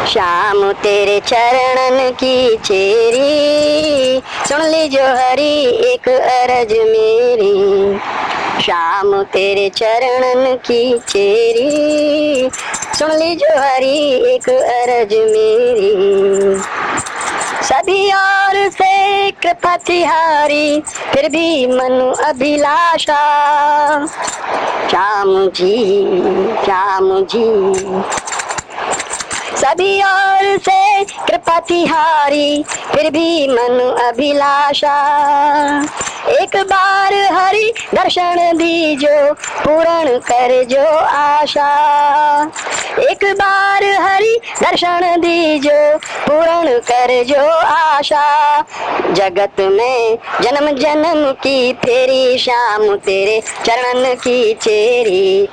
श्याम तेरे चरणन की चेरी, सुन लीजो हरी एक अरज मेरी। श्याम तेरे चरणन की चेरी, सुन लीजो हरी एक अरज मेरी। सभी ओर से कृपा तिहारी, फिर भी मन अभिलाषा। श्याम जी, श्याम जी। सभी ओर से कृपा तिहारी, फिर भी मन अभिलाषा। एक बार हरि दर्शन दीजो, पूर्ण कर जो आशा। एक बार हरि दर्शन दीजो, पूर्ण कर जो आशा। जगत में जन्म जन्म की फेरी, श्याम तेरे चरणन की चेरी।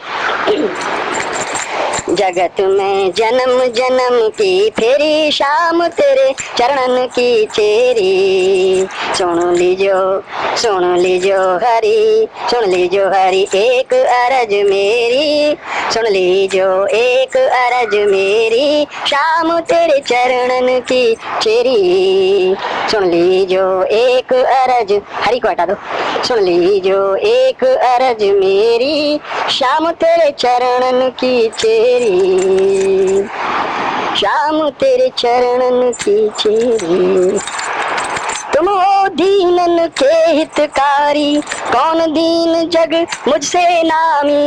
जगत में जन्म जन्म की फेरी, श्याम तेरे चरणन की चेरी। सुन लीजो हरी, सुन लीजो हरी एक अरज मेरी। सुन लीजो एक अरज मेरी, श्याम तेरे चरणन की चेरी। सुन लीजो एक अरज, हरी को हटा दो। सुन लीजो एक अरज मेरी, श्याम तेरे चरणन की चेरी। श्याम तेरे चरणन की चेरी। तुम हो दीनन के हितकारी, कौन दीन जग मुझसे नामी।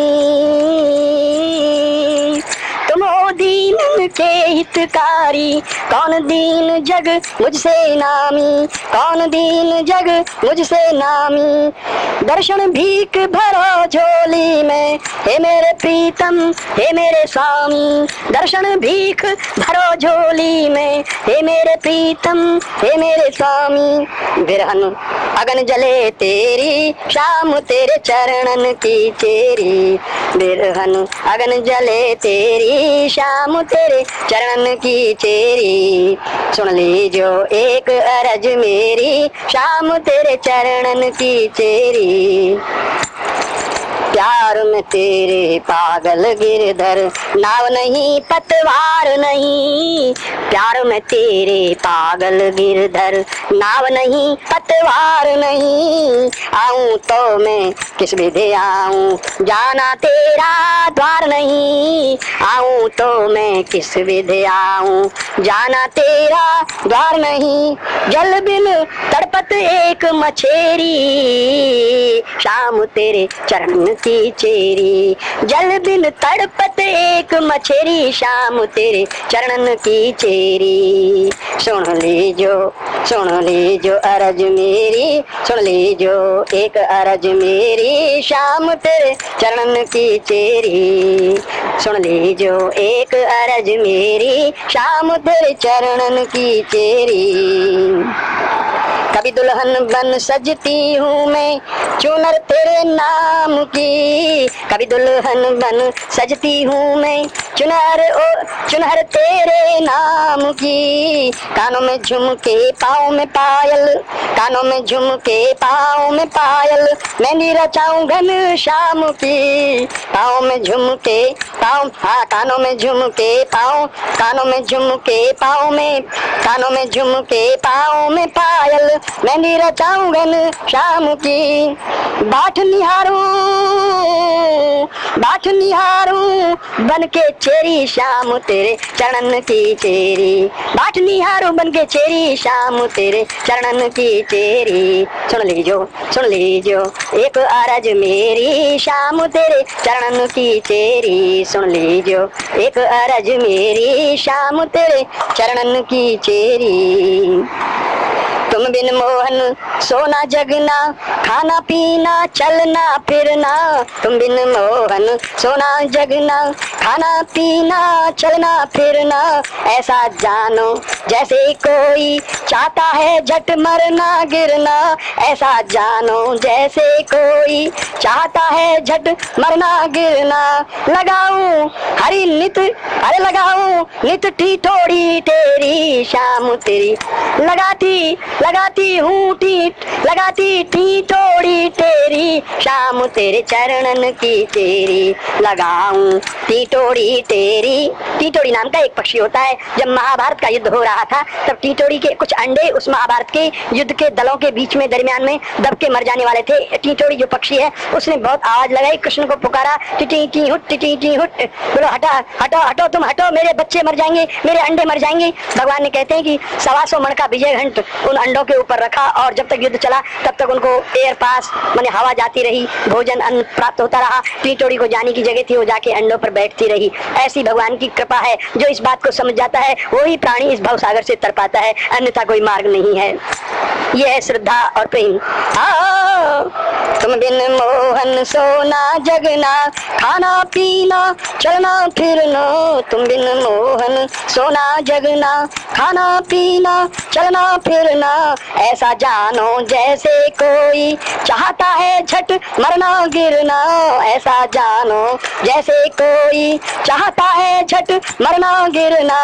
तुम हो दीनन के हितकारी, कौन दीन जग मुझसे नामी। कौन दीन जग मुझसे नामी। दर्शन भीख भरो झोली में, हे मेरे प्रीतम हे मेरे स्वामी। दर्शन भीख भरो झोली में, हे मेरे प्रीतम हे मेरे स्वामी। बिरहन अगन जले तेरी, श्याम तेरे चरणन की चेरी। बिरहन अगन जले तेरी, श्याम तेरे चरणन की चेरी। सुन लीजो एक अरज मेरी, श्याम तेरे चरणन की चेरी। प्यार में तेरे पागल गिरधर, नाव नहीं पतवार नहीं। प्यार में तेरे पागल गिरधर, नाव नहीं पतवार नहीं। आऊं तो मैं किस विधि आऊं, जाना तेरा द्वार नहीं। आऊं तो मैं किस विधि आऊं, जाना तेरा द्वार नहीं। जल बिन तड़पत एक मछेरी, श्याम तेरे चरण की चेरी। जल बिन तड़पत एक मछेरी, श्याम तेरे चरणन की चेरी। सुन लीजो अरज मेरी। सुन लीजो एक अरज मेरी, श्याम तेरे चरणन की चेरी। सुन लीजो एक अरज मेरी, श्याम तेरे चरणन की चेरी। कभी दुल्हन बन सजती हूँ मैं, चुनर तेरे नाम की। कभी दुल्हन बन सजती हूँ मैं, चुनर तेरे नाम की। कानों में झुमके पाँव में पायल, कानों में झुमके पाँव में पायल। मेहंदी रचाऊं घन श्याम की। पाँव में झुमके पाँव, हाँ कानों में झुमके पाँव, कानों में झुमके पाँव में, कानों में झुमके पाँव में पायल। मेहंदी रचाऊं घन श्याम की। बाट निहारूं बन के चेरी, श्याम तेरे चरणन की चेरी। बाट निहारूं बन के चेरी, श्याम तेरे चरणन की चेरी। सुन लीजो एक अरज मेरी, श्याम तेरे चरणन की चेरी। सुन लीजो एक अरज मेरी, श्याम तेरे चरणन की चेरी। तुम बिन मोहन सोना जगना, खाना पीना चलना फिरना। तुम बिन मोहन सोना जगना, खाना पीना चलना फिरना। ऐसा जानो जैसे कोई चाहता है झट मरना गिरना। ऐसा जानो जैसे कोई चाहता है झट मरना गिरना। लगाऊं हरी नित, अरे लगाऊं नित ठी थोड़ी तेरी, श्याम तेरी लगाती लगाती हूँ लगाती टीटोड़ी तेरी, शाम तेरे चरणन की तेरी लगाऊं टीटोड़ी तेरी। टीटोड़ी नाम का एक पक्षी होता है। जब महाभारत का युद्ध हो रहा था तब टीटोड़ी के कुछ अंडे उस महाभारत के युद्ध के दलों के बीच में दरमियान में दब के मर जाने वाले थे। टीटोड़ी जो पक्षी है उसने बहुत आवाज लगाई, कृष्ण को पुकारा, टिटी टी हुट, बोलो हटा हटो हटो, तुम हटो, मेरे बच्चे मर जाएंगे, मेरे अंडे मर जाएंगे। भगवान ने कहते हैं कि 125 मण का विजय घंट उन अंडों के ऊपर रखा और जब तक युद्ध चला तब तक उनको एयर पास माने हवा जाती रही, भोजन अन्न प्राप्त होता रहा। टीटोड़ी को जाने की जगह थी, वो जाके अंडों पर बैठती रही। ऐसी भगवान की कृपा है, जो इस बात को समझ जाता है वही प्राणी इस भवसागर से तर पाता है, अन्यथा कोई मार्ग नहीं है। ये है श्रद्धा और प्रेम। तुम बिन मोहन सोना जगना, खाना पीना चलना फिरना, तुम बिन मोहन सोना जगना, खाना पीना चलना फिरना, ऐसा जानो जैसे कोई चाहता है झट मरना गिरना, ऐसा जानो जैसे कोई चाहता है झट मरना गिरना,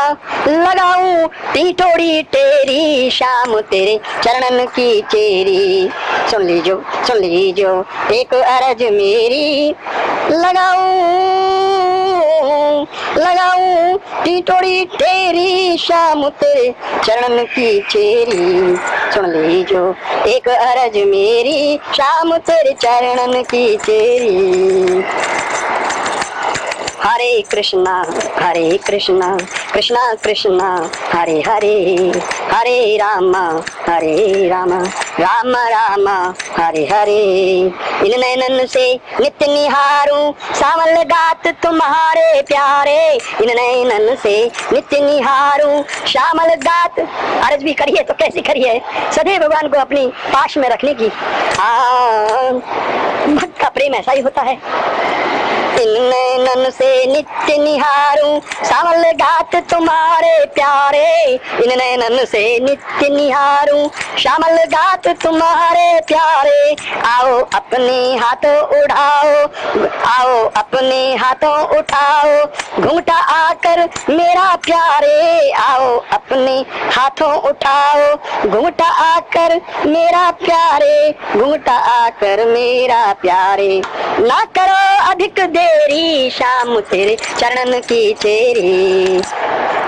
लगाऊं टीटोड़ी तेरी, शाम तेरे चरणन की चेरी। सुन लीजो एक अरज मेरी, लगाऊं टीटोड़ी तेरी, शाम तेरे चरणन की चेरी। सुन लीजो एक अरज मेरी, शाम तेरे चरणन की चेरी। हरे कृष्णा कृष्णा कृष्णा हरे हरे, हरे राम राम राम हरे हरे। इन नैनन से नित्य निहारूं सावल गात तुम्हारे प्यारे, इन नैनन से नित्य निहारूं श्यामल गात। अर्ज भी करिए तो कैसी करिए, सदैव भगवान को अपनी पास में रखने की। भक्त का प्रेम ऐसा ही होता है। इन नैनन से नित्य निहारूं सावल गात तुम्हारे प्यारे, इन नैनन से नित्य निहारूं श्यामल गात तुम्हारे प्यारे। आओ अपने हाथों उठाओ, आओ अपने हाथों उठाओ घूंघटा आकर मेरा प्यारे, आओ अपने हाथों उठाओ घूंघटा आकर मेरा प्यारे, घूंघटा आकर मेरा प्यारे। ना करो अधिक देरी, शाम तेरे चरणन की चेरी,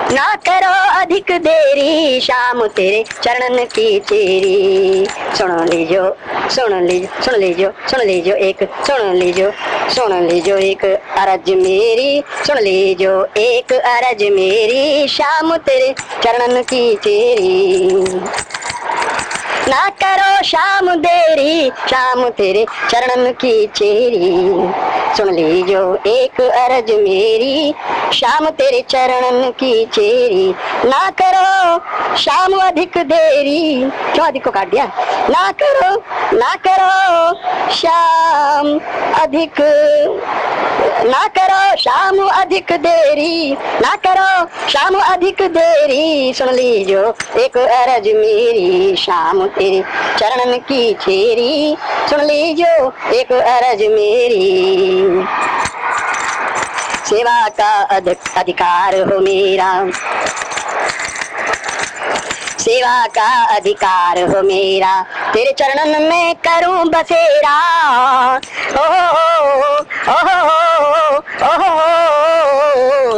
ना करो अधिक देरी, शाम तेरे चरणन की चेरी। सुन लीजो एक अरज मेरी, सुन लीजो एक अरज मेरी, शाम तेरे चरणन की चेरी। ना करो शाम देरी, शाम तेरे चरणन की चेरी। सुन लीजो एक अरज मेरी, शाम तेरे चरणन की चेरी। ना करो शाम अधिक देरी, क्यों अधिक को काट दिया, ना करो शाम अधिक, ना करो शाम अधिक देरी, ना करो शाम अधिक देरी। सुन लीजो एक अरज मेरी, शाम तेरे चरणन की चेरी। सुन लीजो एक अरज मेरी। सेवा का अधिकार हो मेरा, सेवा का अधिकार हो मेरा, तेरे चरणन में करूं बसेरा।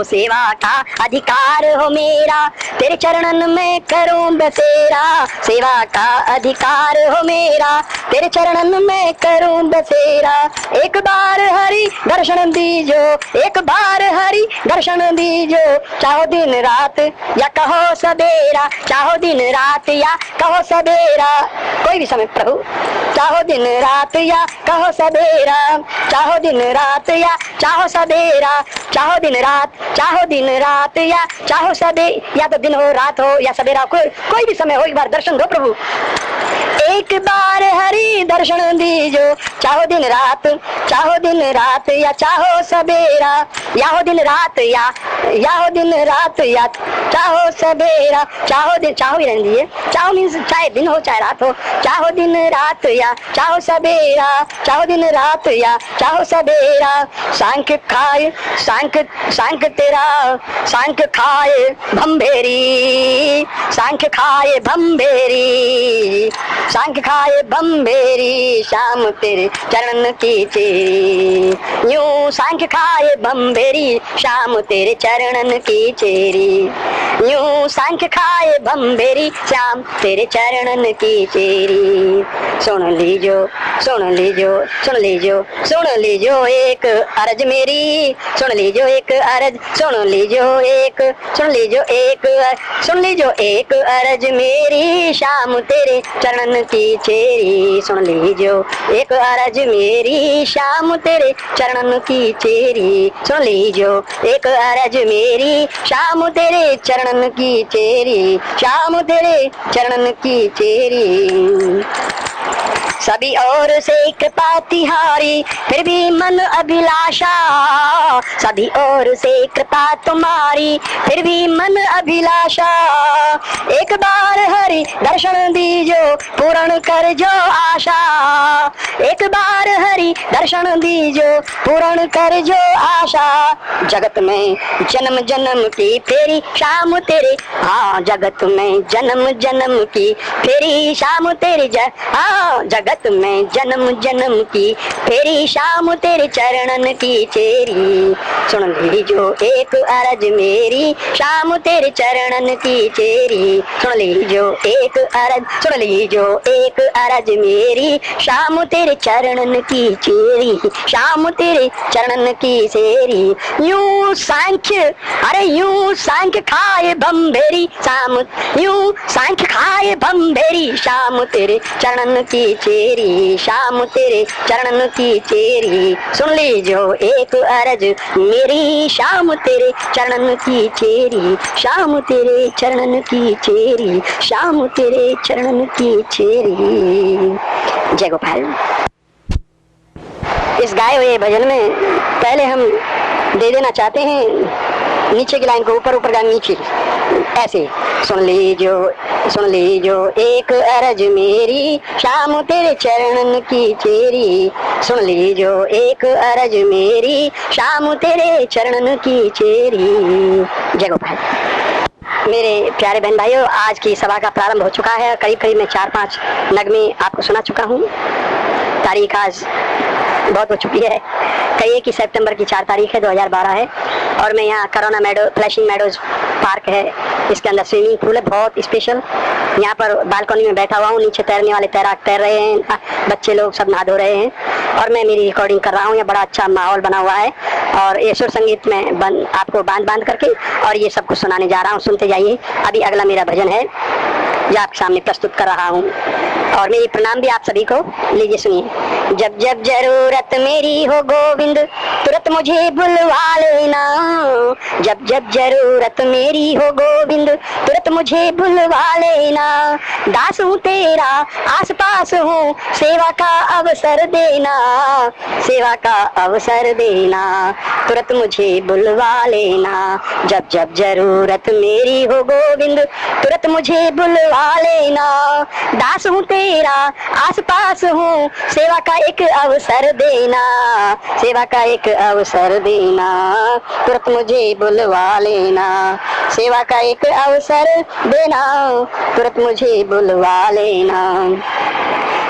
सेवा का अधिकार हो मेरा, तेरे चरणन में करूं बसेरा। सेवा का अधिकार हो मेरा, तेरे चरणन में करूं बसेरा। एक बार हरि दर्शन दीजो, एक बार हरि दर्शन दीजो, चाहो दिन रात या कहो सवेरा, चाहो दिन रात या कहो सवेरा, कोई भी समय प्रभु, चाहो दिन रात या कहो सवेरा, चाहो दिन रात या चाहो सवेरा, चाहो दिन रात, चाहो दिन रात या चाहो सवेरा, या तो दिन हो रात हो या सवेरा, कोई भी समय हो, एक बार दर्शन दो प्रभु। एक बार हरि दर्शन दीजो, चाहो दिन रात या चाहो सवेरा, या हो दिन रात या याहो दिन रात या चाहो सवेरा, चाहो दिन, चाहो ही रहने दीजिए, चाहो मीन्स चाहे दिन हो चाहे रात हो, चाहो दिन रात या चाहो सवेरा, चाहो दिन रात या चाहो सवेरा, सांख खाए सांख तेरा, सांख खाए भंभेरी, सांख खाए भंभेरी, सांख खाए भंभेरी, शाम तेरे चरण की चेरी, यूं सांख खाए भंभेरी, शाम तेरे चरणन की चेरी, यूं सांख खाए भंभेरी, श्याम तेरे चरणन की चेरी। सुन लीजो सुन लीजो सुन लीजो सुन लीजो एक अर्ज मेरी, सुन लीजो एक अर्ज, सुन लीजो एक, सुन लीजो एक, सुन लीजो एक अर्ज मेरी, शाम तेरे चरणन की चेरी, सुन लीजो एक अर्ज मेरी, शाम तेरे चरणन की चेरी, सुन लीजो एक अर्ज मेरी, शाम तेरे चरणन की चेरी, शाम तेरे चरणन की चेरी। सभी ओर से कृपा तिहारी फिर भी मन अभिलाषा, सभी ओर से कृपा तुम्हारी फिर भी मन अभिलाषा, एक बार हरि दर्शन दीजो पूर्ण कर जो आशा, एक बार हरि दर्शन दीजो पूर्ण कर जो आशा, जगत में जन्म जन्म की फेरी शाम तेरे, हाँ जगत में जन्म जन्म की फेरी शाम तेरे, हाँ जगत में जन्म जन्म की फेरी शाम तेरे चरणन की चेरी, सुन लीजो एक अर्ज मेरी, शाम तेरे चरणन की चेरी, सुन लीजो एक अर्ज, सुन लीजो एक अर्ज मेरी, शाम तेरे चरणन की चेरी, शाम तेरे चरणन की चेरी, यूं सांख्य, अरे यूं सांख्य खाए भंभेरी, शाम यूं सांख्य खाए भंभेरी, शाम तेरे चरणन की चेरी, शाम तेरे चरणन की चेरी, सुन लीजो एक अर्ज मेरी, शाम तेरे चरणन की चेरी, शाम तेरे चरणन की चेरी, शाम तेरे चरणन की चेरी। जय गोपाल। इस गाए हुए भजन में पहले हम दे देना चाहते हैं नीचे की लाइन को, ऊपर ऊपर गाने नीचे ऐसे, सुन लीजो एक अर्ज मेरी, शाम तेरे चरणन की चेरी, सुन लीजो एक अर्ज मेरी, शाम तेरे चरणन की चेरी। जय गोपाल। मेरे प्यारे बहन भाइयों, आज की सभा का प्रारंभ हो चुका है। करीब करीब मैं 4-5 नगमे आपको सुना चुका हूँ। तारीख आज बहुत हो चुकी है, कहिए कि सितंबर की 4 तारीख है, 2012 है, और मैं यहाँ करोना मेडो, फ्लैशिंग मेडोज पार्क है, इसके अंदर स्विमिंग पूल है बहुत स्पेशल। यहाँ पर बालकनी में बैठा हुआ हूँ, नीचे तैरने वाले तैराक तैर रहे हैं, बच्चे लोग सब नहा धो रहे हैं, और मैं मेरी रिकॉर्डिंग कर रहा हूँ। यहाँ बड़ा अच्छा माहौल बना हुआ है, और ये सुर संगीत में आपको बांध करके और ये सब कुछ सुनाने जा रहा हूँ, सुनते जाइए। अभी अगला मेरा भजन है जो आपके सामने प्रस्तुत कर रहा हूँ, और मेरी प्रणाम भी आप सभी को। लीजिए सुनिए। जब जब जरूरत मेरी हो गोविंद तुरंत मुझे बुलवा लेना, जब जब जरूरत मेरी हो गोविंद तुरंत मुझे बुलवा लेना, दास हूँ तेरा आस पास हूँ, सेवा का अवसर देना, सेवा का अवसर देना, तुरंत मुझे बुलवा लेना, जब जब जरूरत मेरी हो गोविंद तुरंत मुझे बुलवा लेना, दास हूँ तेरा आस पास हूँ, सेवा का एक अवसर देना, सेवा का एक अवसर देना, तुरंत मुझे बुलवा लेना, सेवा का एक अवसर देना, तुरंत मुझे बुलवा लेना।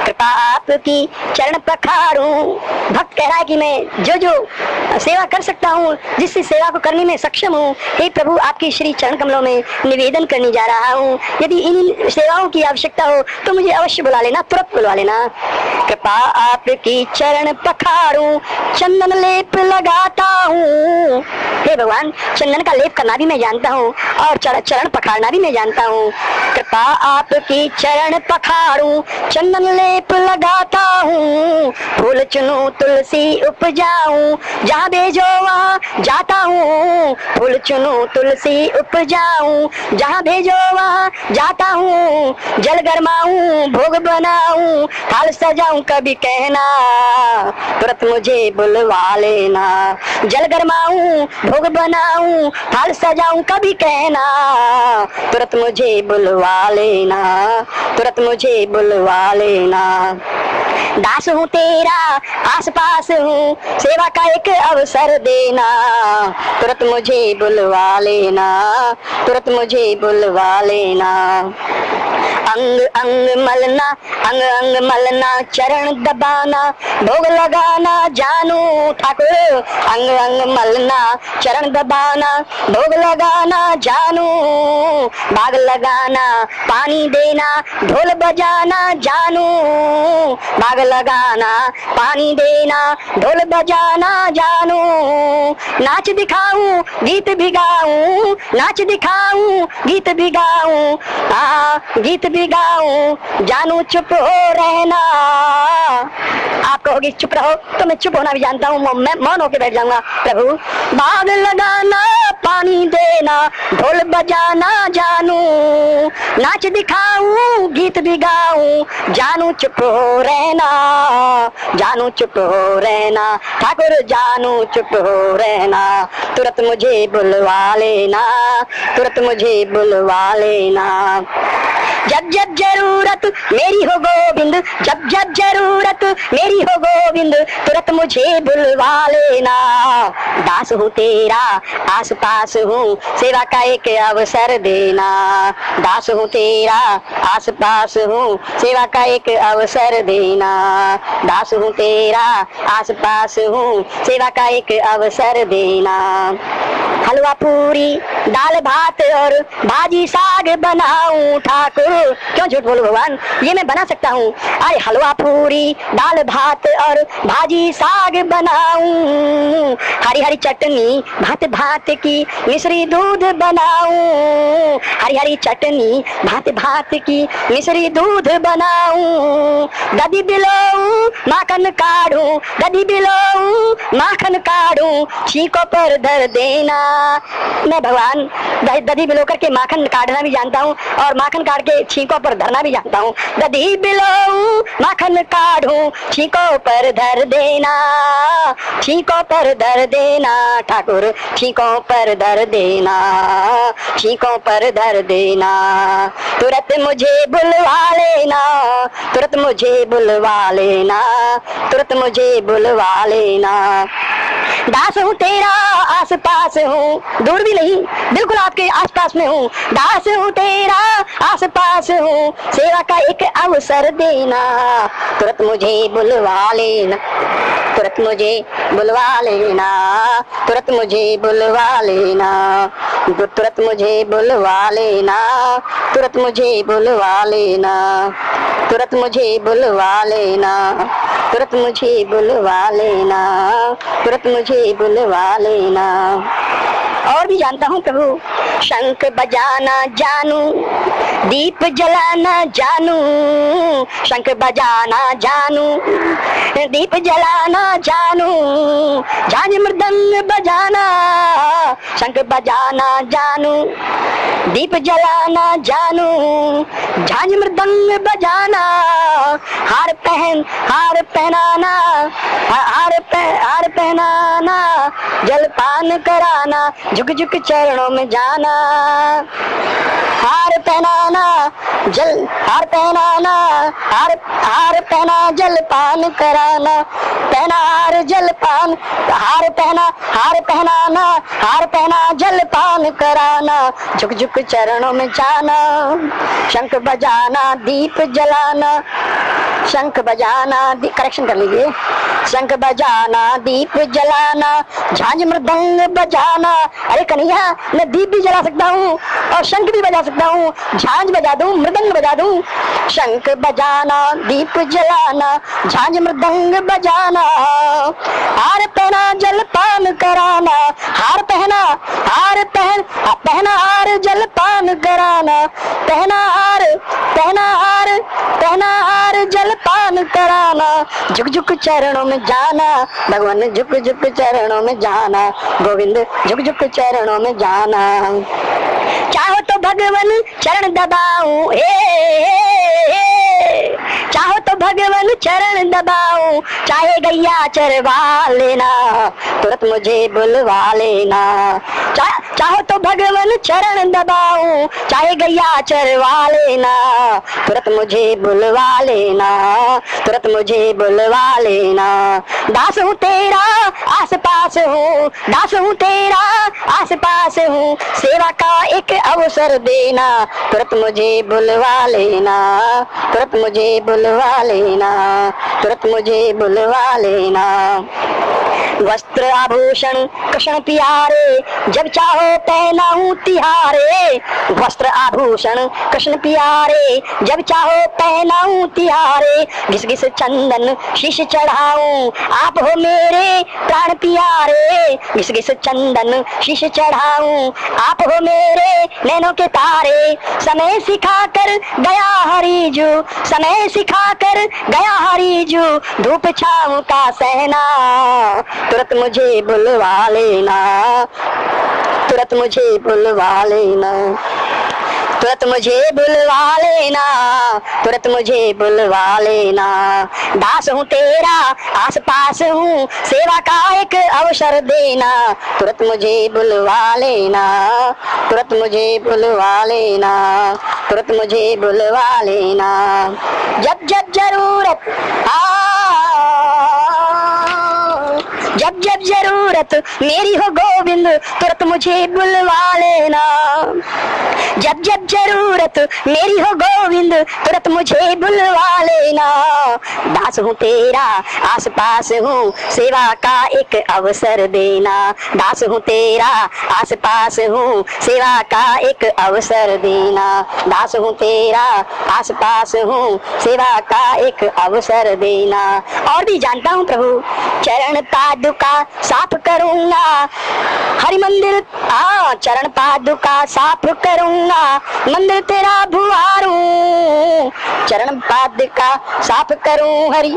कृपा आपकी चरण पखारूं, भक्त कह रहा है कि मैं जो जो सेवा कर सकता हूँ, जिस सेवा को करने में सक्षम हूँ, हे प्रभु आपकी श्री चरण कमलों में निवेदन करने जा रहा हूँ। यदि इन सेवाओं की आवश्यकता हो तो मुझे अवश्य बुला लेना, तुरंत बुला लेना। कृपा आपकी चरण पखारूं, चंदन लेप लगाता हूँ, हे भगवान चंदन का लेप करना भी मैं जानता हूँ, और चरण पखारना भी मैं जानता हूँ। कृपा आपकी चरण पखारूं, चंदन लेप लगाता हूँ, फूल चुनूं तुलसी उपजाऊं, जहाँ भेजो वहाँ जाता हूँ। फूल चुनूं तुलसी उपजाऊं, जहाँ भेजो वहाँ जाता हूँ। जल गरमाऊं भोग बनाऊं, थाल सजाऊं कभी कहना, तुरंत मुझे बुलवा लेना। जल गरमाऊं भोग बनाऊं, थाल सजाऊं कभी कहना, तुरंत मुझे बुलवा लेना, तुरंत मुझे बुलवा लेना। दास हूँ तेरा आस पास हूँ, सेवा का एक अवसर देना, तुरंत मुझे बुलवा लेना, तुरंत मुझे बुलवा लेना। अंग अंग मलना, अंग अंग मलना, चरण दबाना, भोग लगाना जानू ठाकुर। अंग अंग मलना, चरण दबाना, भोग लगाना जानू। बाग लगाना, पानी देना, ढोल बजाना जानू। बाग लगाना, पानी देना, ढोल बजाना जानू। नाच दिखाऊं गीत भी गाऊं, नाच दिखाऊं गीत भी गाऊं, गीत भी गाऊं जानू चुप हो रहना। आप कहोगे चुप रहो, तो मैं चुप होना भी जानता हूँ, मैं मौन होकर बैठ जाऊंगा। प्रभु बाग लगाना, पानी देना, ढोल बजाना जानू। नाच दिखाऊं गीत भी गाऊं, जानू चुप हो रहना, जानू चुप हो रहना। ठाकुर जानू चुप हो रहना, तुरंत मुझे बुलवा लेना, तुरंत मुझे बुलवा लेना। जब जब जरूरत मेरी हो गोविंद, जब जब जरूरत मेरी हो गोविंद, तुरंत मुझे बुलवा लेना। दास हूँ तेरा आस पास हूँ, सेवा का एक अवसर देना। दास हूँ तेरा आस पास हूँ, सेवा का एक अवसर देना। दास हूँ तेरा आस पास हूँ, सेवा का एक अवसर देना। हलवा पूरी दाल भात और भाजी साग बनाऊं ठाकुर। क्यों झूठ बोलूं भगवान, ये मैं बना सकता हूँ। अरे हलवा पूरी दाल भात और भाजी साग बनाऊं, हरी हरी चटनी भात भात की मिश्री दूध बनाऊं। हरी हरी चटनी भात भात की मिश्री दूध बनाऊं। दधी बिलोऊं माखन काढ़ूं, दधी बिलोऊं माखन काढ़ूं, छींकों पर धर देना। मैं भगवान दधी बिलो करके माखन काटना भी जानता हूँ, और माखन काट के छींकों पर धरना भी जानता हूँ। दधी बिलो माखन काढ़ूं, छींकों पर धर देना, छींकों पर धर देना ठाकुर, छींकों पर धर देना, छींकों पर धर देना। तुरंत मुझे बुलवा लेना, तुरंत मुझे बुलवा लेना, तुरंत मुझे बुलवा लेना। दास हूँ तेरा आस पास हूँ, दूर भी नहीं बिल्कुल आपके आस पास में हूँ। दास हूँ तेरा आस पास हूँ, सेवा का एक अवसर देना, तुरंत मुझे बुलवा लेना, तुरंत मुझे बुलवा लेना, तुरंत मुझे बुलवा लेना, तुरंत मुझे बुलवा लेना, तुरंत मुझे बुलवा लेना, तुरंत मुझे बुलवा लेना, तुरंत मुझे बुलवा लेना, तुरंत मुझे बुलवा लेना। और भी जानता हूँ प्रभु, शंख बजाना जानू, दीप जलाना जानू, शंख बजाना जानू, दीप जलाना जानू, झांझ मृदंग बजाना, शंख बजाना जानू, दीप जलाना जानू, झांझ मृदंग बजाना। हार पहनाना, हार पहनाना, जलपान कराना, झुक झुक चरणों में जाना। हार पहनाना, हार पहनाना, हार पहना, जलपान कराना, पहना हार जलपान, हार पहनाना, हार पहना, जलपान कराना, झुक झुक चरणों में जाना। शंख बजाना, दीप जलाना, शंख बजाना, करेक्शन कर लीजिए, शंख बजाना, दीप जलाना, झांझ मृदंग बजाना। अरे कन्हैया, मैं दीप भी जला सकता हूँ और शंख भी बजा सकता हूँ, झांझ बजा दूं, मृदंग बजा दूं। शंख बजाना, दीप जलाना, झांझ मृदंग बजाना। हार पहना, जलपान कराना, हार पहना, पहना हार, जलपान कराना, पहना हार, जल पान कराना, झुक झुक चरणों में जाना, भगवान झुक झुक चरणों में जाना, गोविंद झुक झुक चरणों में जाना। चाहो तो भगवान चरण दबाऊं, चाहो तो भगवान चरण दबाऊं, चाहे गैया चरवा लेना, तुरंत मुझे बुलवा लेना। चाहो तो भगवान चरण दबाऊं, चाहे गैया चरवा लेना, तुरंत मुझे बुलवा लेना, तुरंत मुझे बुलवा लेना। दास हूँ तेरा आस पास हूँ, दास हूँ तेरा आस पास हूँ, सेवा का एक अवसर देना, तुरंत मुझे बुलवा लेना, तुरंत मुझे बुलवा लेना, तुरंत मुझे बुलवा लेना। वस्त्र आभूषण कृष्ण प्यारे, जब चाहो पहनाऊं तिहारे, वस्त्र आभूषण कृष्ण प्यारे, जब चाहो पहनाऊं तिहारे, घिस घिस चंदन शीश चढ़ाऊं, आप हो मेरे प्राण प्यारे, घिस घिस चंदन शीश चढ़ाऊं, आप हो मेरे नैनों के तारे। समय सिखा कर गया हरिजू, समय सिखा कर गया हरिजू, धूप छाँव का सहना, तुरंत मुझे बुलवा लेना, तुरंत मुझे बुलवा लेना, तुरंत मुझे बुलवा लेना, तुरंत मुझे बुलवा लेना। दास हूँ तेरा आस पास हूँ, सेवा का एक अवसर देना, तुरंत मुझे बुलवा लेना, तुरंत मुझे बुलवा लेना, तुरंत मुझे बुलवा लेना। जब जब जरूरत जब जब जरूरत मेरी हो गोविंद, तुरंत मुझे बुलवा लेना, जब जब जरूरत मेरी हो गोविंद, तुरंत मुझे बुलवा लेना। दास हूँ तेरा आस पास हूँ, सेवा का एक अवसर देना, दास हूँ तेरा आस पास हूँ, सेवा का एक अवसर देना, दास हूँ तेरा आस पास हूँ, सेवा का एक अवसर देना। और भी जानता हूँ प्रभु, चरण पादुका साफ करूंगा, हरि मंदिर चरण पादुका साफ करूंगा, मंदिर तेरा भुआरूं, चरण पादुका साफ करूं हरि,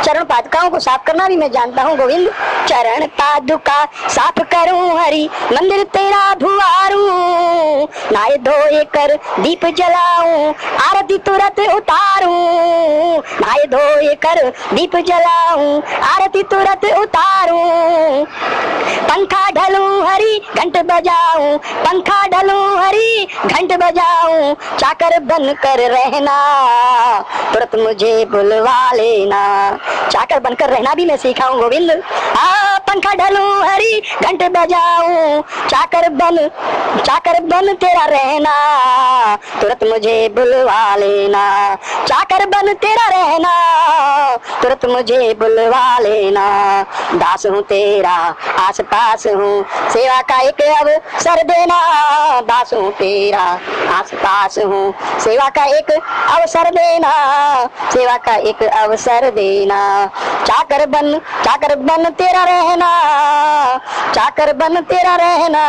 चरण पादुकाओं को साफ करना भी मैं जानता हूँ गोविंद। चरण पादुका साफ करूं हरि, मंदिर तेरा भुआरूं, नाय धोए कर दीप जलाऊं, आरती तुरंत उतारूं, नाय धोए कर दीप जलाऊं, आरती तुरंत उतारूं। पंखा ढलूं हरि घंट बजाऊं, पंखा ढलूं हरि घंट बजाऊं, चाकर बन कर रहना, तुरंत मुझे बुलवा लेना। चाकर बनकर रहना भी मैं सीखा हूँ गोविंद। पंखा ढलूं हरि घंट बजाऊं, चाकर बन तेरा रहना, तुरंत मुझे बुलवा लेना, चाकर बन तेरा रहना, तुरंत मुझे बुलवा लेना। दास हूँ तेरा आस पास हूँ, सेवा का एक अवसर देना, दास हूँ तेरा आस पास हूँ, सेवा का एक अवसर देना, सेवा का एक अवसर देना। चाकर बन तेरा रहना, चाकर बन तेरा रहना।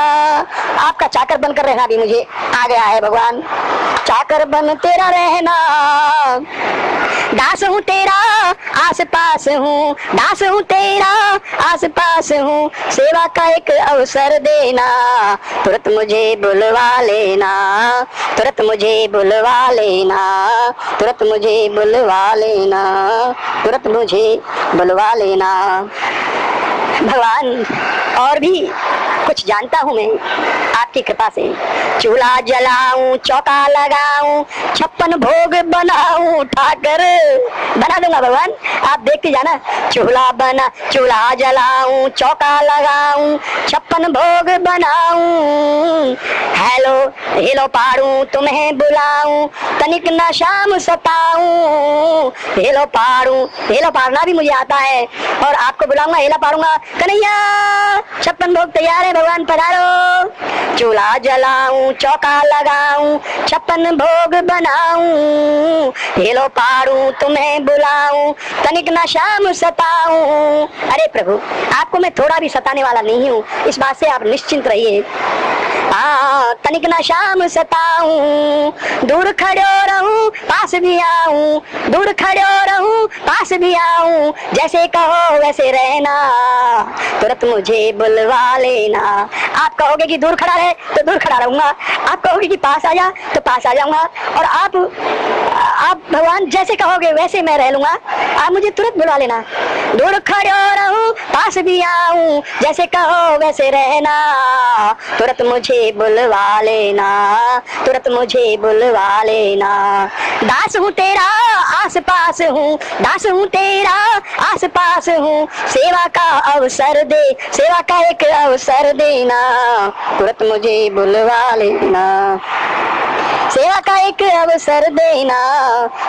आपका चाकर बनकर रहना भी मुझे आ गया है भगवान, चाकर बन तेरा रहना। दास हूँ तेरा आस पास हूँ, दास हूँ तेरा आस पास हूँ, सेवा का एक अवसर देना, तुरंत मुझे बुलवा लेना, तुरंत मुझे बुलवा लेना, तुरंत मुझे बुलवा लेना, तुरंत मुझे बुलवा लेना। भगवान और भी कुछ जानता हूँ मैं आपकी कृपा से। चूल्हा जलाऊं, चौका लगाऊं, 56 भोग बनाऊं, ठाकर बना दूंगा भगवान, आप देखते जाना। चूल्हा जलाऊं, चौका लगाऊं, 56 भोग बनाऊं, हेलो पारूं तुम्हें बुलाऊं, तनिक न शाम सताऊं। हेलो पारना भी मुझे आता है और आपको बुलाऊंगा, हेला पारूंगा। कन्हैया 56 भोग तैयार है भगवान, पधारो। चूल्हा जलाऊं, चौका लगाऊं, 56 भोग बनाऊं, हेलो पारूं तुम्हें बुलाऊं, तनिक न शाम सताऊं। अरे प्रभु, आपको मैं थोड़ा भी सताने वाला नहीं हूँ, इस बात से आप निश्चिंत रहिए। तनिक न शाम सताऊं, दूर खड़ो रहूं पास भी आऊं, दूर खड़ो रहूं पास भी आऊं, जैसे कहो वैसे रहना, तुरंत मुझे बुलवा लेना। आप कहोगे कि दूर खड़ा रहे तो दूर खड़ा रहूंगा, आप कहोगे कि पास आ जा तो पास आ जाऊंगा, और आप भगवान जैसे कहोगे वैसे मैं रह लूंगा, आप मुझे तुरंत बुलवा लेना। दूर खड़ो रहूं पास भी आऊं, जैसे कहो वैसे रहना, तुरंत मुझे बुलवा लेना, तुरंत मुझे बुलवा लेना। दास हूँ तेरा आस पास हूँ, दास हूँ तेरा आस पास हूँ, सेवा का अवसर दे, सेवा का एक अवसर देना, तुरंत मुझे बुलवा लेना, सेवा का एक अवसर देना,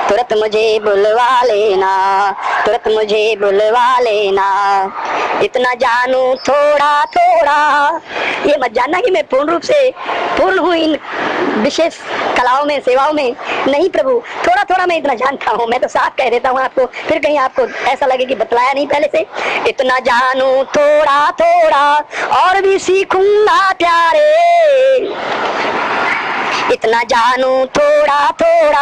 तुरंत मुझे बुलवा लेना, तुरंत मुझे बुलवा लेना। इतना जानू थोड़ा थोड़ा, ये मत जानना कि मैं पूर्ण रूप से पूर्ण हूँ इन विशेष कलाओं में, सेवाओं में, नहीं प्रभु, थोड़ा थोड़ा मैं इतना जानता हूँ। मैं तो साफ कह देता हूँ आपको, फिर कहीं आपको ऐसा लगे कि बतलाया नहीं पहले से। इतना जानू थोड़ा थोड़ा और भी सीखूंगा प्यारे, इतना जानू थोड़ा थोड़ा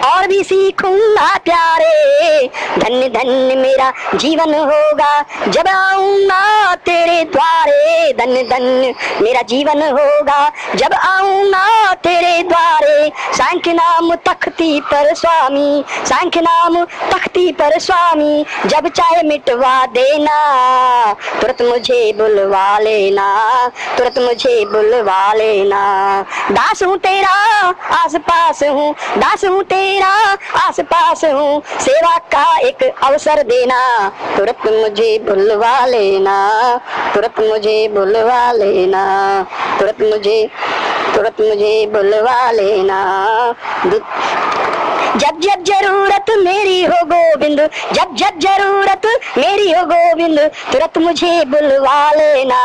और भी सीखूंगा प्यारे, धन्य धन्य मेरा जीवन होगा जब आऊंगा तेरे द्वारे, धन्य धन्य मेरा जीवन होगा जब आऊंगा तेरे द्वारे। सांख्य नाम तख्ती पर स्वामी, सांख्य नाम तख्ती पर स्वामी, जब चाहे मिटवा देना, तुरंत मुझे बुलवा लेना, तुरंत मुझे बुलवा लेना। दास हूँ तेरा आस पास हूँ, दास हूँ तेरा आस पास हूँ, सेवा का एक अवसर देना, तुरंत मुझे बुलवा लेना, तुरंत मुझे बुलवा लेना, तुरंत मुझे बुलवा लेना। जब जब जरूरत मेरी हो गोविंद, जब जब जरूरत मेरी हो गोविंद, तुरंत मुझे बुलवा लेना।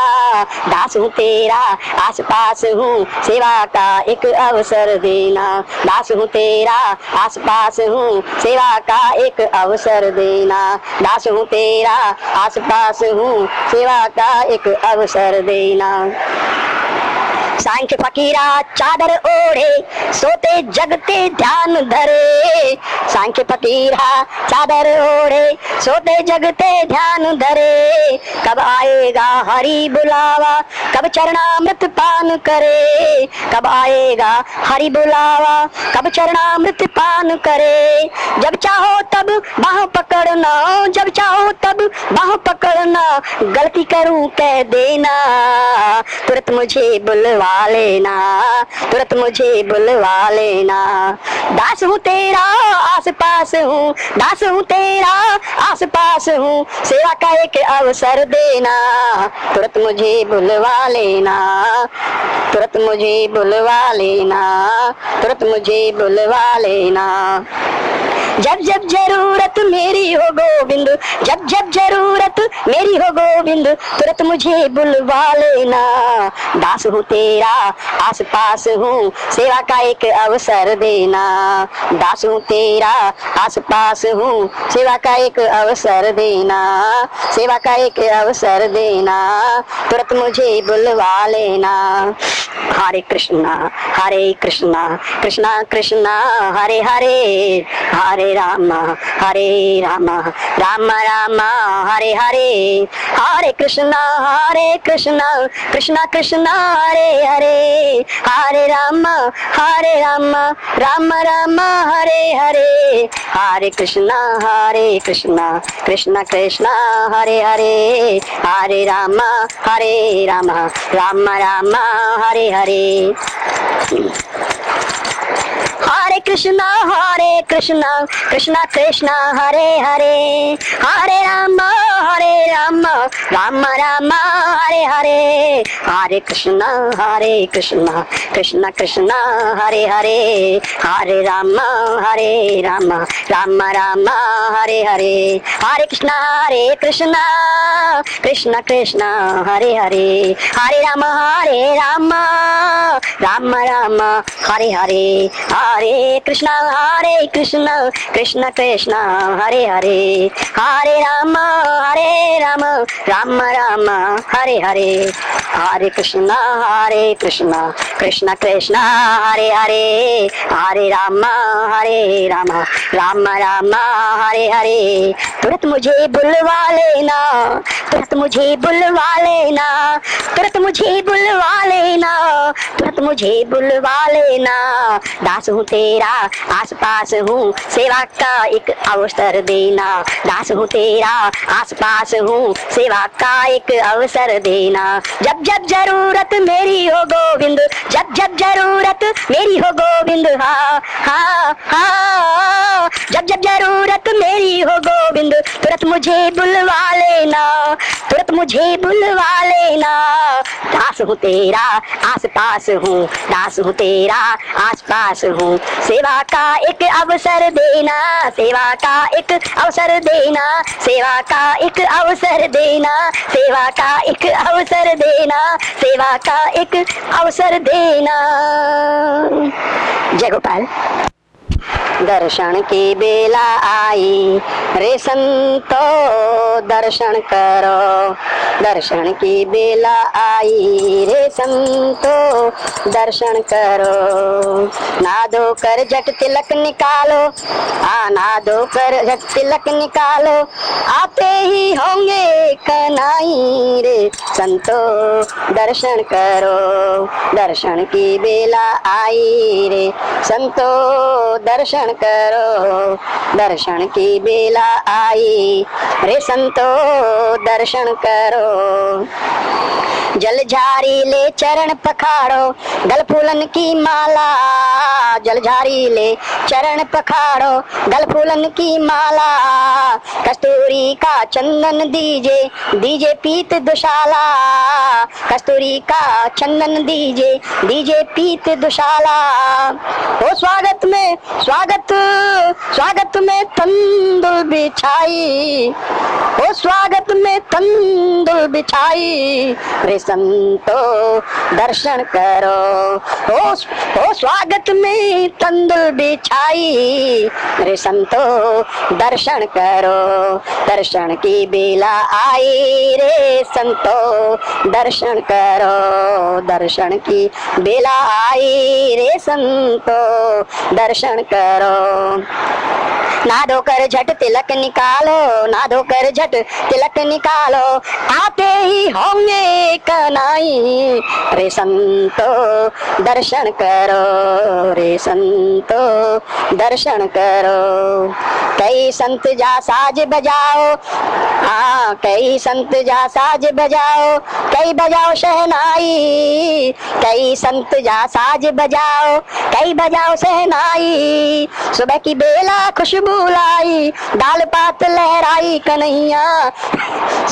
दास हूँ तेरा आस पास हूँ, सेवा का एक अवसर देना, दास हूँ तेरा आस पास हूँ, सेवा का एक अवसर देना, दास हूँ तेरा आस पास हूँ, सेवा का एक अवसर देना। सांख्य फकीरा चादर ओढ़े सोते जगते ध्यान धरे, सांख्य फकीरा चादर ओढ़े सोते जगते ध्यान धरे, कब आएगा हरि बुलावा, कब चरणामृत पान करे, कब आएगा हरि बुलावा, कब चरणामृत पान करे। जब चाहो तब बाह पकड़ना, जब चाहो तब बाह पकड़ना, गलती करूं कह देना, तुरंत मुझे बुलवा लेना, तुरंत मुझे बुलवा लेना। दास हूँ तेरा आस पास हूँ, दास हूँ तेरा आस पास हूँ, सेवा का एक अवसर देना, तुरंत मुझे बुलवा लेना, तुरंत मुझे बुलवा लेना, तुरंत मुझे बुलवा लेना। जब जब जरूरत मेरी हो गोविंद, जब जब जरूरत मेरी हो गोविंद, तुरंत मुझे बुलवा लेना। दास हूँ तेरा आस पास हूँ, सेवा का एक अवसर देना, दास हूँ तेरा आस पास हूँ, सेवा का एक अवसर देना, सेवा का एक अवसर देना, तुरंत मुझे बुलवा लेना। हरे कृष्णा कृष्णा कृष्णा हरे हरे, हरे राम राम राम हरे हरे, हरे कृष्णा कृष्णा कृष्णा हरे हरे, हरे राम राम राम हरे हरे, हरे कृष्णा कृष्णा कृष्णा हरे हरे, हरे राम राम राम हरे हरे। हरे कृष्णा कृष्णा कृष्णा हरे हरे, हरे राम राम राम हरे हरे, हरे कृष्णा कृष्णा कृष्णा हरे हरे, हरे राम राम राम हरे हरे, हरे कृष्णा कृष्णा हरे हरे, हरे राम राम हरे हरे, हरे कृष्णा कृष्णा हरे हरे, हरे राम राम राम हरे हरे। हरे कृष्णा कृष्णा कृष्णा हरे हरे, हरे राम राम राम हरे हरे। तुरंत मुझे बुलवा लेना, तुरंत मुझे बुलवा लेना, तुरंत मुझे बुलवा लेना, तुरंत मुझे बुलवा लेना। दास हूँ तेरा आस पास हूँ, सेवा का एक अवसर देना। दास हूँ तेरा आस पास हूँ, सेवा का एक अवसर देना। जब जब जरूरत मेरी हो गोविंद, जब जब जरूरत मेरी हो गोविंद, हाँ हाँ हाँ, जब जब जरूरत मेरी हो गोविंद, तुरंत मुझे बुलवा लेना, तुरंत मुझे बुलवा लेना। दास हूँ तेरा आस पास हूँ, दास हूँ तेरा आस पास हूँ, सेवा का एक अवसर देना, सेवा का एक अवसर देना, सेवा का एक अवसर देना, सेवा का एक अवसर देना, सेवा का एक अवसर देना। जय गोपाल। दर्शन की बेला आई रे संतो, दर्शन करो, दर्शन की बेला आई रे संतो, दर्शन करो। नादो कर झट तिलक निकालो, नादो कर झट तिलक निकालो, आते ही होंगे कनाई रे संतो, दर्शन करो, दर्शन की बेला आई रे संतो, दर्शन करो, दर्शन की बेला आई रे संतो, दर्शन करो। जलझारी ले चरण पखाड़ो, गल फूलन की माला, जलझारी ले चरण पखाड़ो, गल फूलन की माला। कस्तूरी का चंदन दीजे, दीजे पीत दुशाला, कस्तूरी का चंदन दीजे, दीजे पीत दुशाला। ओ स्वागत में स्वागत, स्वागत में तंदुल बिछाई, ओ स्वागत में तंदुल बिछाई रे संतो, दर्शन करो। ओ स्वागत में तंदुल बिछाई रे संतो, दर्शन करो, दर्शन की बेला आई रे संतो, दर्शन करो, दर्शन की बेला आई रे संतो, दर्शन करो। ना धोकर झट तिलक निकालो, ना धोकर झट तिलक निकालो, आते ही होंगे कनाई रे संतो, दर्शन करो रे संतो, दर्शन करो। कई संत जा साज बजाओ, कई संत जा साज बजाओ, कई बजाओ शहनाई, कई संत जा साज बजाओ, कई बजाओ शहनाई। सुबह की बेला खुशबू लाई, डाल पात लहराई कन्हैया,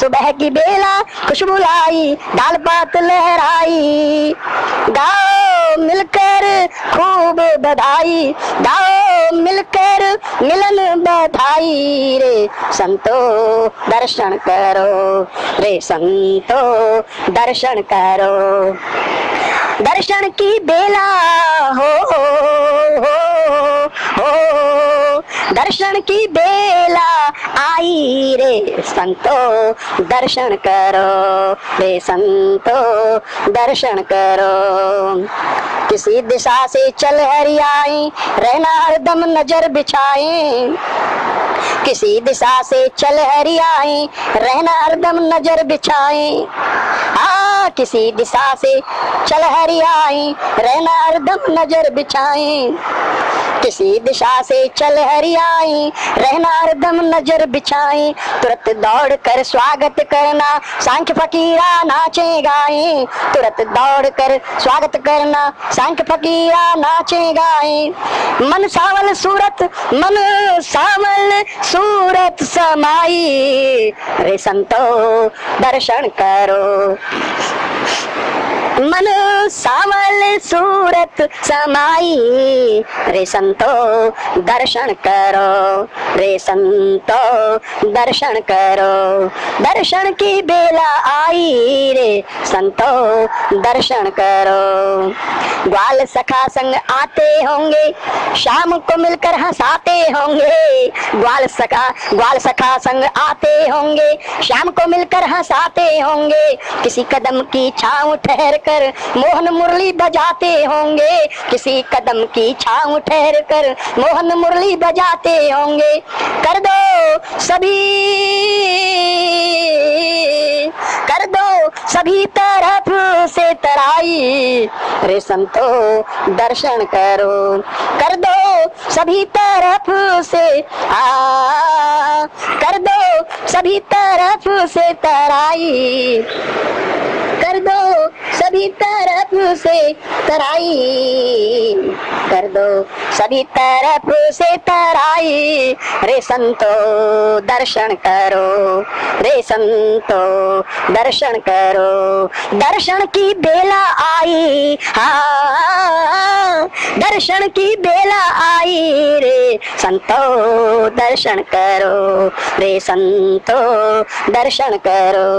सुबह की बेला खुशबू लाई, डाल पात लहराई। गाओ मिलकर खूब बधाई, गाओ मिलकर मिलन बधाई रे संतो, दर्शन करो रे संतो, दर्शन करो। दर्शन की बेला हो, दर्शन की बेला आई रे संतो, दर्शन करो रे संतो, दर्शन करो। किसी दिशा से चल हरियाई, रहना हरदम नजर बिछाए, किसी दिशा से चल हरियाई, रहना हरदम नजर बिछाए। किसी दिशा से चल हरियाई, रहना हरदम नजर बिछाए, किसी दिशा से चल हरियाई, रहना हरदम नजर बिछाए। तुरंत दौड़ कर स्वागत करना, सांख्य फकीरा नाचे गाए, तुरंत दौड़ कर स्वागत करना, सांख्य फकीरा नाचे गाए। मन सावल सूरत, मन सावल सूरत समाई रे संतो, दर्शन करो। मन सावल सूरत समाई, रे संतो दर्शन करो, रे संतो दर्शन करो। दर्शन की बेला आई रे संतो दर्शन करो। ग्वाल सखा संग आते होंगे, शाम को मिलकर हंसाते होंगे। ग्वाल सखा संग आते होंगे, शाम को मिलकर हंसाते होंगे। किसी कदम की छाँव ठहर कर मोहन मुरली बजाते होंगे, किसी कदम की छाँव ठहर कर मोहन मुरली बजाते होंगे। कर दो सभी तरफ से तराई, रे संतो दर्शन करो। कर दो सभी तरफ से कर दो सभी तरफ से तराई, कर दो सभी तरफ से तराई, कर दो सभी तरफ से तराई। रे संतो दर्शन करो, रे संतो दर्शन करो। दर्शन की बेला आई, हाँ दर्शन की बेला आई, रे संतो दर्शन करो, रे संतो दर्शन करो।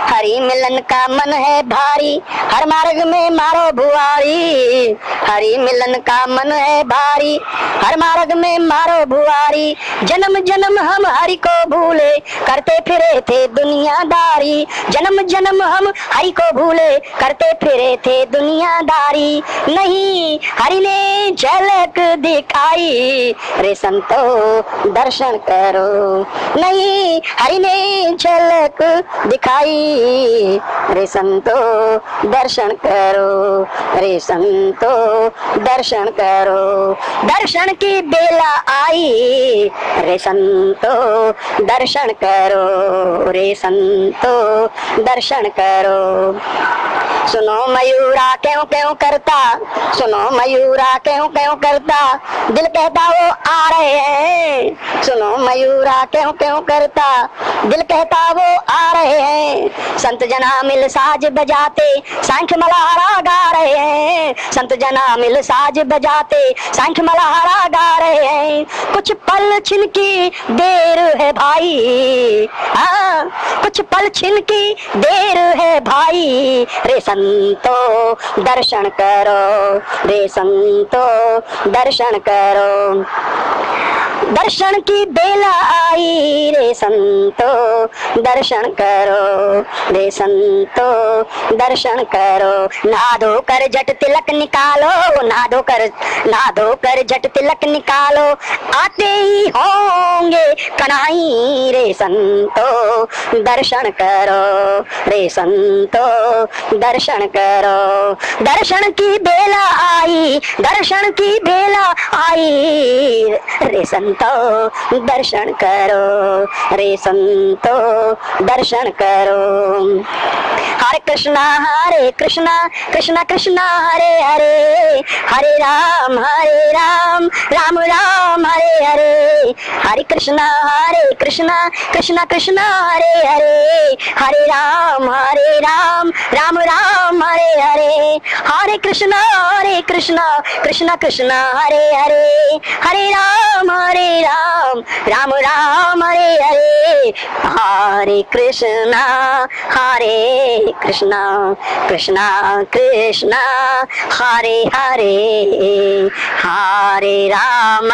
हरि मिलन का मन है भारी, हर मार्ग में मारो भुआरी। हरि मिलन का मन है भारी, हर मार्ग में मारो भुआरी। जन्म जन्म हम हरि को भूले, करते फिरे थे दुनियादारी। जन्म जन्म हम हरि को भूले, करते फिरे थे दुनियादारी। नहीं हरि ने झलक दिखाई, रे संतो दर्शन करो। नहीं हरि ने झलक दिखाई, रे संतो दर्शन करो, रे संतो दर्शन करो। दर्शन की बेला आई, रे संतो दर्शन करो, रे संतो दर्शन करो। सुनो मयूरा क्यों क्यों करता, सुनो मयूरा क्यों क्यों करता, दिल कहता वो आ रहे हैं। सुनो मयूरा क्यों क्यों करता, दिल कहता वो आ रहे हैं। संत जना मिल साज बजाते, सांख्य मल्हारा गा रहे हैं। संत जना मिल साज बजाते, सांख्य मल्हारा गा रहे हैं। कुछ पल छिन की देर है भाई, हाँ कुछ पल छिन की देर है भाई। रे संतो दर्शन करो, रे संतो दर्शन करो। दर्शन की बेला आई, रे संतो दर्शन करो, रे संतो दर्शन करो। नहा धो कर झट तिलक निकालो, नहा धो कर झट तिलक निकालो। आते ही होंगे कन्हई, रे संतो दर्शन करो, रे संतो दर्शन करो। दर्शन की बेला आई, दर्शन की बेला आई, रे संतो दर्शन करो, रे संतो दर्शन करो। हरे कृष्णा कृष्णा कृष्णा हरे हरे, हरे राम राम राम हरे हरे। हरे कृष्णा कृष्णा कृष्णा हरे हरे, हरे राम राम राम हरे हरे। हरे कृष्णा कृष्णा कृष्णा हरे हरे, हरे राम राम राम हरे हरे। हरे कृष्णा कृष्णा कृष्णा हरे हरे, हरे राम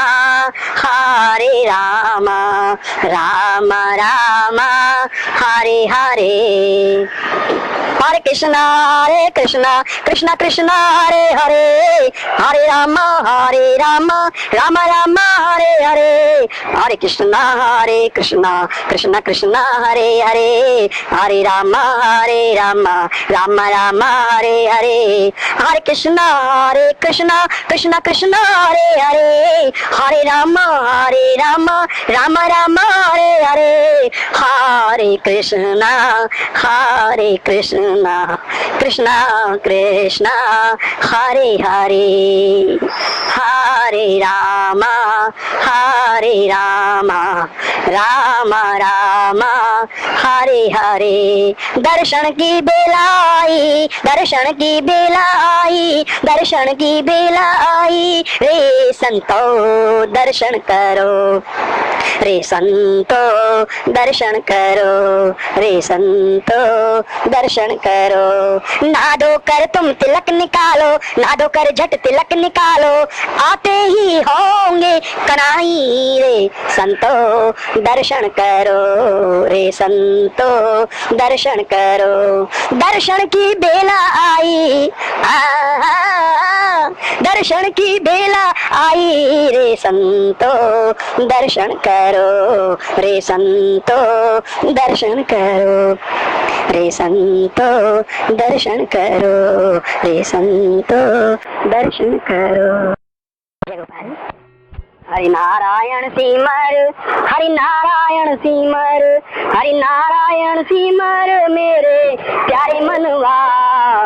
राम राम हरे हरे। हरे कृष्णा कृष्णा कृष्णा हरे हरे, हरे राम राम राम हरे हरे। हरे कृष्णा कृष्णा कृष्णा हरे हरे, हरे राम राम राम हरे हरे। हरे कृष्णा कृष्णा कृष्णा हरे हरे, हरे राम राम राम हरे हरे। हरे कृष्णा कृष्णा कृष्णा कृष्णा हरे हरे हरे रामा राम राम हरे हरे। दर्शन की बेला आई, दर्शन की बेला आई, दर्शन की बेला आई, रे संतो दर्शन करो, रे संतो दर्शन करो, रे संतो दर्शन करो। नादो कर तुम तिलक निकालो, नादो कर झट तिलक निकालो, आते ही होंगे कनाई, रे संतो दर्शन करो, रे संतो दर्शन करो। दर्शन की बेला आई, दर्शन की बेला आई, रे संतो दर्शन करो, रे संतो दर्शन करो, रे संतो दर्शन करो, रे संतो दर्शन करो। हरि नारायण सिमर, हरि नारायण सिमर, हरि नारायण सिमर मेरे प्यारे मनवा।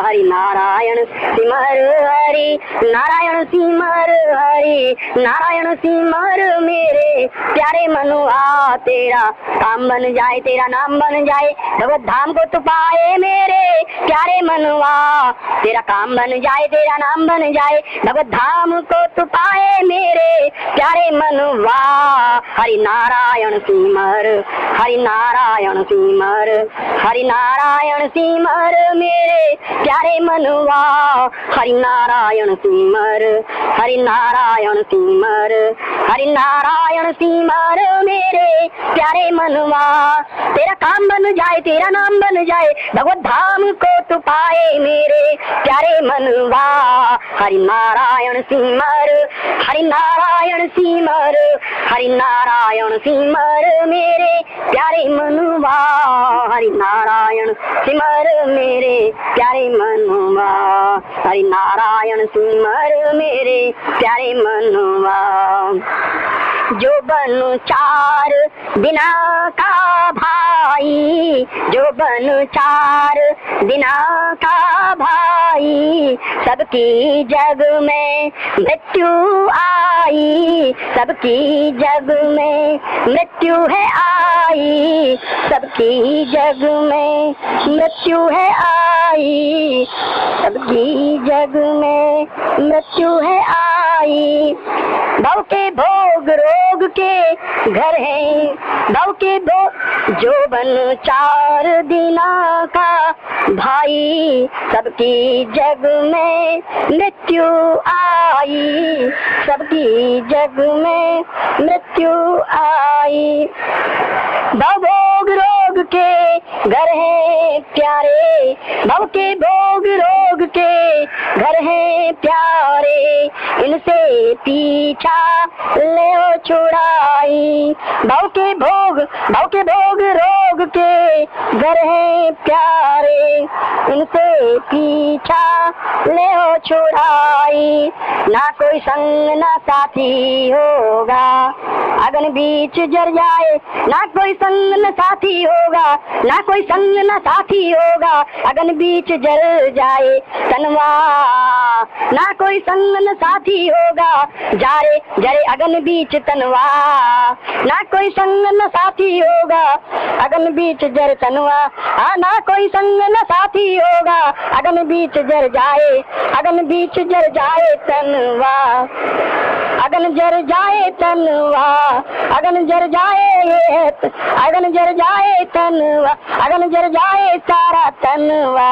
हरि नारायण सिमर, हरि नारायण सिमर, हरि नारायण सिमर मेरे प्यारे मनवा। तेरा काम बन जाए, तेरा नाम बन जाए, भगवत धाम को तू पाए मेरे प्यारे मनवा। तेरा काम बन जाए, तेरा नाम बन जाए, भगवत धाम को तू पाए मेरे प्यारे मनवा। हरि नारायण सिमर, हरि नारायण सिमर, हरि नारायण सिमर मेरे प्यारे मनवा। हरि नारायण सिमर, हरि नारायण सिमर, हरि नारायण सिमर मेरे प्यारे मनवा। तेरा काम बन जाए, तेरा नाम बन जाए, भगवत धाम को तू पाए मेरे प्यारे मनवा। हरि नारायण सिमर, हरि नारायण सिमर, हरि नारायण सिमर मेरे प्यारे मनवा। हरि नारायण सिमर मेरे प्यारे मनवा, हरि नारायण सिमर मेरे प्यारे मनवा। जो बनु चार बिना का भाई, जो बनु चार बिना का भाई, सबकी जग में मृत्यु आई, सबकी जग में मृत्यु है आई, सबकी जग में मृत्यु है आई, सबकी जग में मृत्यु है आई। भव के भोग रोग के घर हैं, भव के भोग जो बन चार दिना का भाई, सबकी जग में मृत्यु आई, सबकी जग में मृत्यु आई। भव भोग रोग के घर हैं प्यारे, भव के भोग रोग के घर हैं प्यारे, इनसे पीछा ले छुड़ाई। भव के भोग रोग के घर हैं प्यारे, इनसे पीछा ले छुड़ाई। ना कोई संग ना साथी होगा, अगन बीच जर जाए, ना कोई संग न साथी होगा, ना कोई संग न साथी होगा, अगन बीच जल जाए तनवा। ना कोई संग न साथी होगा, जारे जरे अगन बीच तनवा। ना कोई संग न साथी होगा, अगन बीच जर तनवा। ना कोई संग न साथी होगा, अगन बीच जर जाए, अगन बीच जर जाए तनवा। अगन जर जाए तनवा, अगन जर जाए, अगन जर जाए तनवा, अगन जर जाए सारा तनवा,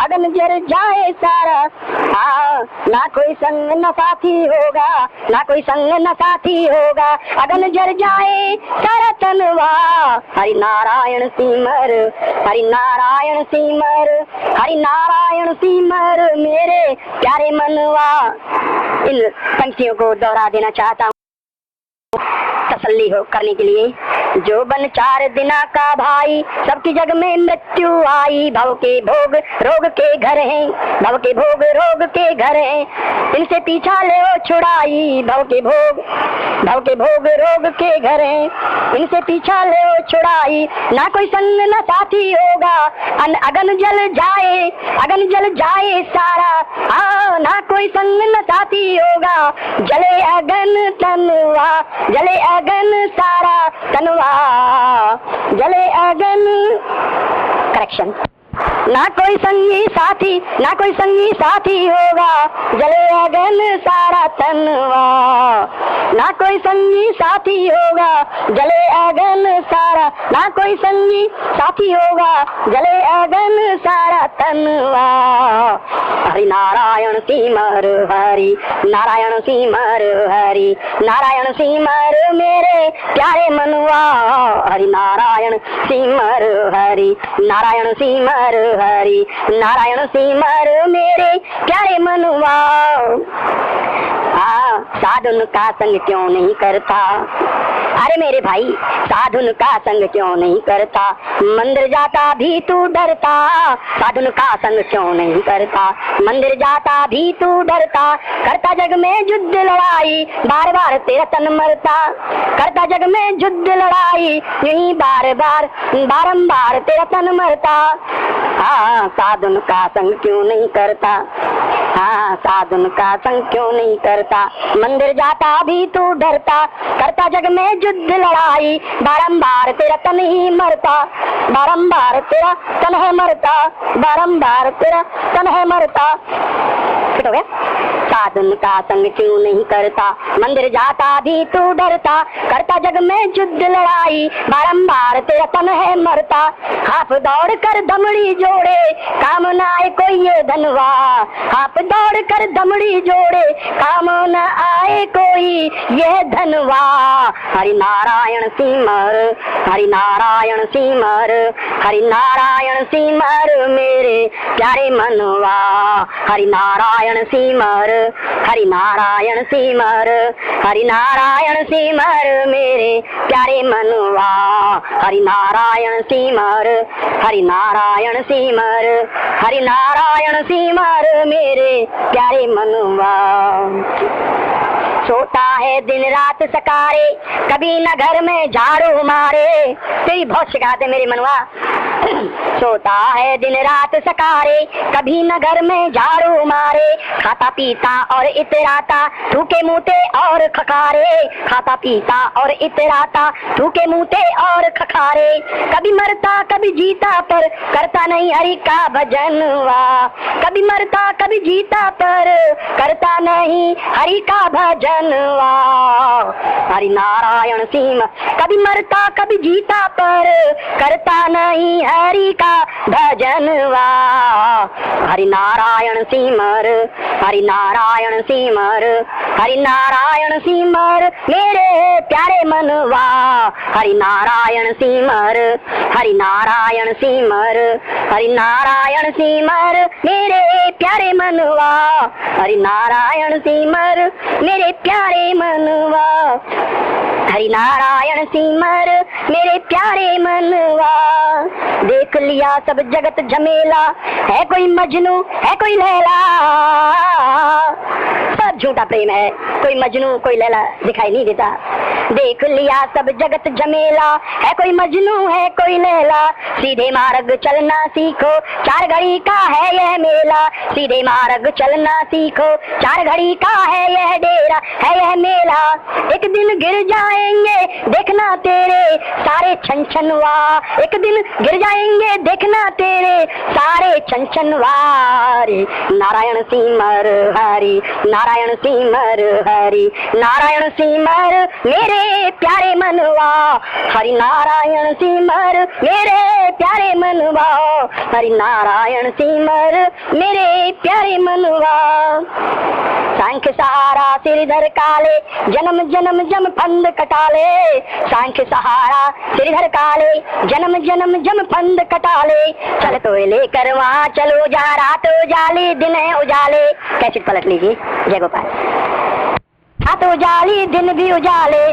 अगन जर जाए सारा। ना कोई संग न साथी होगा, ना कोई संग न साथी होगा, अगन जर जाए सारा तनवा। हरि नारायण सिमर, हरि नारायण सिमर, हरि नारायण सिमर मेरे प्यारे मनवा। इन पंक्तियों को दोहरा देना चाहता हूँ तसल्ली हो करने के लिए। जो बन 4 दिना का भाई, सबकी जग में मृत्यु आई। भव के भोग रोग के घर हैं, भव के भोग रोग के घर हैं, इनसे पीछा ले छुड़ाई। भव के भोग रोग के घर हैं, इनसे पीछा ले छुड़ाई। ना कोई संग न साथी होगा, अगन जल जाए सारा। हाँ, ना कोई संग न साथी होगा, जले अगन तनवा, जले अगन सारा तनवा, जले अगन। करेक्शन। ना कोई संगी साथी होगा, जले अगन सारा तनवा। ना कोई संगी साथी होगा, जले अगन सारा, ना कोई संगी साथी होगा, जले अगन सारा तनवा। हरि नारायण सिमर हरि, नारायण सिमर हरि, नारायण सिमर मेरे प्यारे मनवा। हरि नारायण सिमर हरि, नारायण सिमर हरि, नारायण सिमर मेरे प्यारे मनवा। साधुन का संग क्यों नहीं करता, अरे मेरे भाई साधुन का संग क्यों नहीं करता, मंदिर जाता भी तू डरता। साधुन का संग क्यों नहीं करता, मंदिर जाता भी तू डरता। करता जग में युद्ध लड़ाई, बार बार तेरा तन मरता। करता जग में युद्ध लड़ाई, यही बार बार बारंबार तेरा तन मरता। हाँ, साधुन का संग क्यों नहीं करता, हाँ, साधुन का संग क्यों नहीं करता, मंदिर जाता भी तू डरता। करता जग में युद्ध लड़ाई, बारंबार तेरा तन ही मरता। बारंबार तेरा तन है मरता, बारंबार तेरा तन है मरता। फिट हो गया। साधुन का संग क्यों नहीं करता, मंदिर जाता भी तू डरता। करता जग में युद्ध लड़ाई, बारंबार तेरा तन है मरता। हाथ दौड़ कर दमड़ी जोड़े, काम न आए कोई ये धनवा। हाथ दौड़ कर दमड़ी जोड़े, काम न आए कोई ये धनवा। हरि नारायण सिमर, हरि नारायण सिमर, हरि नारायण सिमर मेरे प्यारे मनवा। हरि नारायण सिमर, हरि नारायण सिमर, हरि नारायण सिमर मेरे प्यारे मनवा। हरि नारायण सिमर, हरि नारायण सिमर, हरि नारायण सिमर मेरे प्यारे मनवा। सोता है दिन रात सकारे, कभी न घर में झाड़ू मारे। तेरी बहुत शिकायत है मेरे मनवा। सोता है दिन रात सकारे, कभी न घर में झाड़ू मारे। खाता पीता और इतराता, थूके मुँहते और खखारे। खाता पीता और इतराता, थूके मुँहते और खखारे। कभी मरता कभी जीता, पर करता नहीं हरि का भजनवा। कभी मरता कभी जीता, पर करता नहीं हरि का भजनवा। हरि नारायण सिमर, कभी मरता कभी जीता, पर करता नहीं हरि का भजनवा। हरि नारायण सिमर, हरि नारायण सिमर, हरि नारायण सिमर मेरे प्यारे मनवा। हरि नारायण सिमर, हरि नारायण सिमर, हरि नारायण सिमर मेरे प्यारे मनवा। हरि नारायण सिमर मेरे प्यारे मनवा। हरि नारायण सिमर मेरे प्यारे मनवा। देख लिया सब जगत झमेला, है कोई मजनू है कोई लैला। सब झूठा प्रेम है, कोई मजनू कोई लैला दिखाई नहीं देता। देख लिया सब जगत झमेला, है कोई मजनू है कोई लैला। सीधे मार्ग चलना सीखो, 4 घड़ी का है यह मेला। सीधे मार्ग चलना सीखो, 4 घड़ी का है यह डेरा, है यह मेला। एक दिन गिर जाएंगे देखना तेरे सारे छनछनवा। एक दिन गिर जाएंगे देखना तेरे सारे छनछनवारे। नारायण सिमर हरि, नारायण सिमर हरि, नारायण सिमर मेरे प्यारे मनवा। हरि नारायण सिमर मेरे प्यारे मनवा। हरि नारायण सिमर मेरे प्यारे मनवा। सांख्य सहारा सिरधर काले, जन्म जन्म जम फंद कटाले। सांख्य सहारा सिरधर काले, जन्म जन्म जम फंद कटाले। चल तो लेकर वहाँ चलो जा, रात उजाले दिन है उजाले। कैसे पलट लीजिए। जय गोपाल। रात उजाली दिन भी उजाले।